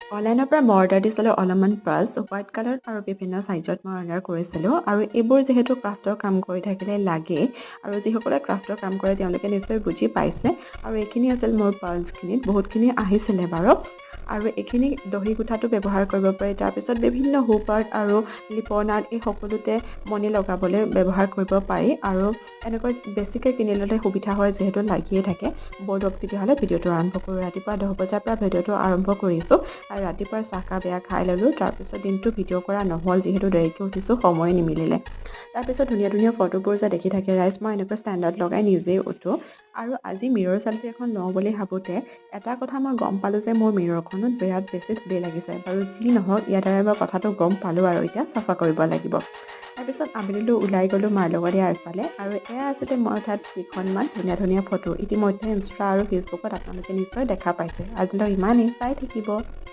অনলাইনৰ পৰা মই অৰ্ডাৰ দিছিলোঁ অলপমান পাৰ্চ হোৱাইট কালাৰ আৰু বিভিন্ন ছাইজত মই অৰ্ডাৰ কৰিছিলোঁ আৰু এইবোৰ যিহেতু ক্ৰাফ্টৰ কাম কৰি থাকিলে লাগে আৰু যিসকলে ক্ৰাফ্টৰ কাম কৰে তেওঁলোকে নিশ্চয় বুজি পাইছে আৰু এইখিনি আছিল মোৰ পাৰ্চখিনিত বহুতখিনি আহিছিলে বাৰু আৰু এইখিনি দহি গোঠাটো ব্যৱহাৰ কৰিব পাৰি তাৰপিছত বিভিন্ন হুক আৰ্ট আৰু লিপন আৰ্ট এই সকলোতে মণি লগাবলৈ ব্যৱহাৰ কৰিব পাৰি আৰু এনেকৈ বেছিকৈ কিনি ল'লে সুবিধা হয় যিহেতু লাগিয়ে থাকে ব'লক তেতিয়াহ'লে ভিডিঅ'টো আৰম্ভ কৰোঁ ৰাতিপুৱা 10 বজাৰ পৰা ভিডিঅ'টো আৰম্ভ কৰিছোঁ আৰু ৰাতিপুৱাৰ চাহকাপ বেয়া খাই ল'লোঁ তাৰপিছত দিনটো ভিডিঅ' কৰা নহ'ল যিহেতু দেৰিকৈ উঠিছোঁ সময় নিমিলিলে তাৰপিছত ধুনীয়া ধুনীয়া ফটোবোৰ যে দেখি থাকে ৰাইজ মই এনেকৈ ষ্টেণ্ডত লগাই নিজেই উঠোঁ আৰু আজি মিৰ'ৰ চেলফি এখন লওঁ বুলি ভাবোঁতে এটা কথা মই গম পালোঁ যে মোৰ মিৰ'ৰখনত বিৰাট বেছি ধূলি লাগিছে বাৰু যি নহওক ইয়াৰ দ্বাৰা মই কথাটো গম পালোঁ আৰু এতিয়া চাফা কৰিব লাগিব তাৰপিছত আবেলিলৈ ওলাই গ'লোঁ মাৰ লগতে আগফালে আৰু এয়া আছিলে মই তাত কেইখনমান ধুনীয়া ধুনীয়া ফটো ইতিমধ্যে ইনষ্টা আৰু ফেচবুকত আপোনালোকে নিশ্চয় দেখা পাইছে আজিলৈ ইমানেই চাই থাকিব